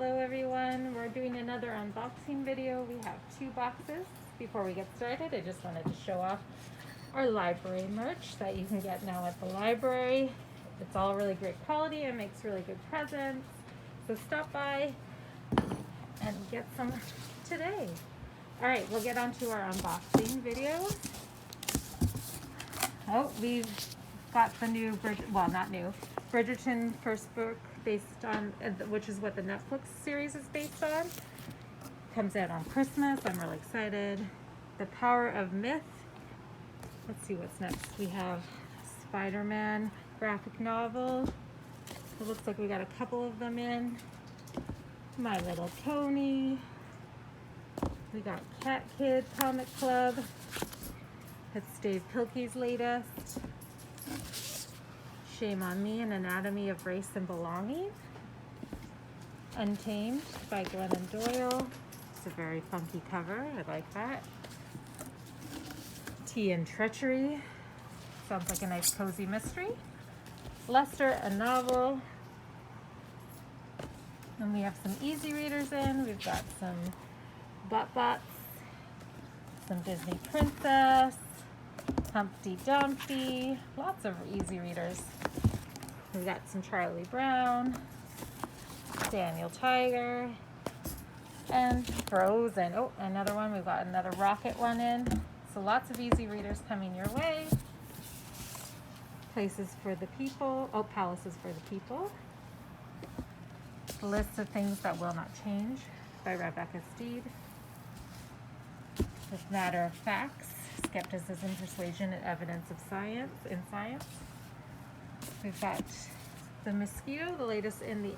Hello everyone, we're doing another unboxing video. We have 2 boxes. Before we get started, I just wanted to show off our library merch that you can get now at the library. It's all really great quality and makes really good presents. So stop by and get some today. Alright, we'll get on to our unboxing video. Oh, we've got the new, not new, Bridgerton first book based on, which is what the Netflix series is based on. Comes out on Christmas. I'm really excited. The Power of Myth. Let's see what's next. We have Spider-Man graphic novel. It looks like we got a couple of them in. My Little Pony. We got Cat Kid Comic Club. It's Dave Pilkey's latest. Shame on Me, An Anatomy of Race and Belonging. Untamed by Glennon Doyle. It's a very funky cover. I like that. Tea and Treachery. Sounds like a nice cozy mystery. Lester, a novel. And we have some easy readers in. We've got some Bots, some Disney Princess, Humpty Dumpty, lots of easy readers. We got some Charlie Brown, Daniel Tiger, and Frozen. Oh, another one. We've got another Rocket one in. So lots of easy readers coming your way. Places for the People. Oh, Palaces for the People. List of Things That Will Not Change by Rebecca Steed. With Matter of Facts. Skepticism, Persuasion, and Evidence of Science in Science. We've got The Mosquito, the latest in the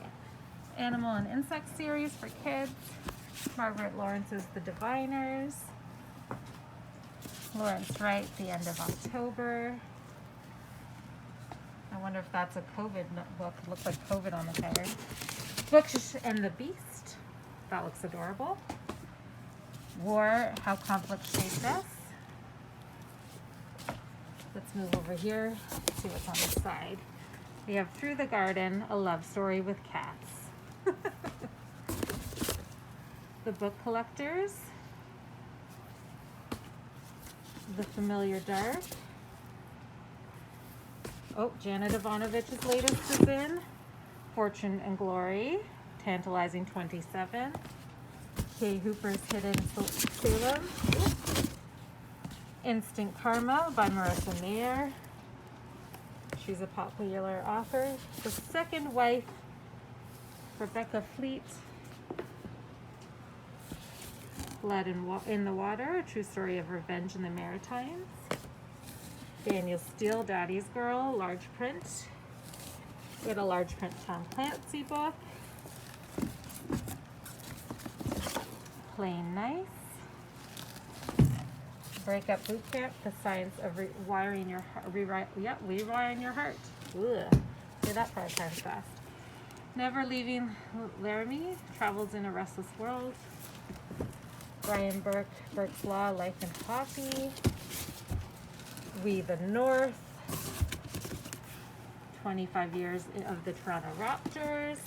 Animal and Insect series for kids. Margaret Lawrence's The Diviners. Lawrence Wright, The End of October. I wonder if that's a COVID book. It looks like COVID on the cover. Bookish and the Beast. That looks adorable. War, How Conflict Shaped Us. Let's move over here, see what's on the side. We have Through the Garden, A Love Story with Cats. The Book Collectors. The Familiar Dark. Oh, Janet Ivanovich's latest is in. Fortune and Glory, Tantalizing 27. Kay Hooper's Hidden Salem. Instant Karma by Marissa Mayer. She's a popular author. The Second Wife, Rebecca Fleet. Blood in the Water, A True Story of Revenge in the Maritimes. Daniel Steele, Daddy's Girl, large print. We had a large print Tom Clancy book. Plain Nice. Breakup Boot Camp, The Science of Rewiring Your Heart. Rewiring Your Heart. Ugh. Say that 5 times fast. Never Leaving Laramie, Travels in a Restless World. Brian Burke, Burke's Law, Life and Coffee. We the North. 25 Years of the Toronto Raptors.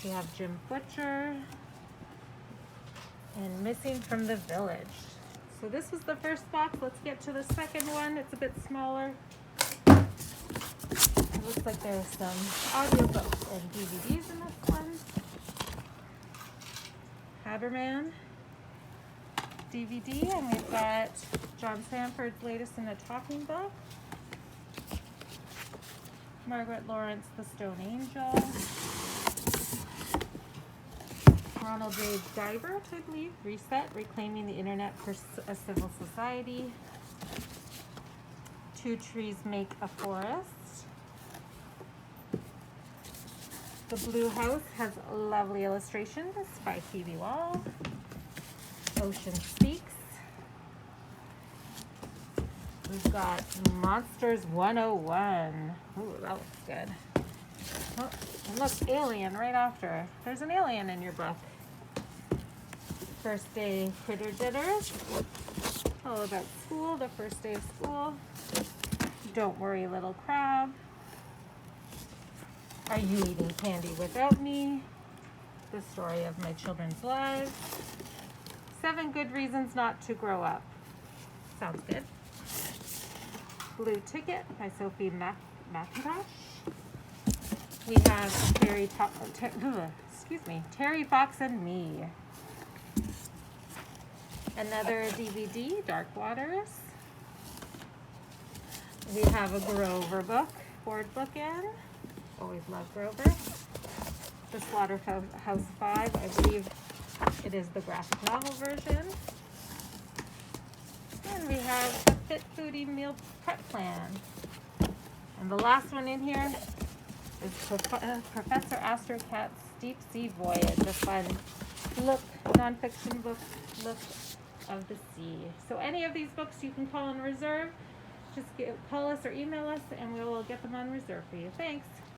We have Jim Butcher. And Missing from the Village. So this was the first box. Let's get to the second one. It's a bit smaller. It looks like there's some audiobooks and DVDs in this one. Haberman DVD, and we've got John Sanford's latest in a talking book. Margaret Lawrence, The Stone Angel. Ronald J. Dibert, I believe, Reset, Reclaiming the Internet for a Civil Society. Two Trees Make a Forest. The Blue House has lovely illustrations by Phoebe Wall. Ocean Speaks. We've got Monsters 101. Ooh, that looks good. Oh, and look, Alien right after. There's an alien in your book. First Day Critter Dinners. All about school, the first day of school. Don't Worry, Little Crab. Are You Eating Candy Without Me? the story of my children's lives. 7 Good Reasons Not to Grow Up. Sounds good. Blue Ticket by Sophie McIntosh. We have Terry Fox and Me. Another DVD, Dark Waters. We have a Grover book, board bookend. Always love Grover. The Slaughterhouse 5, I believe it is the graphic novel version. And we have the Fit Foodie Meal Prep Plan. And the last one in here is Professor Astor Cat's Deep Sea Voyage, a fun nonfiction book look of the sea. So any of these books you can call and reserve. Just call us or email us and we will get them on reserve for you. Thanks.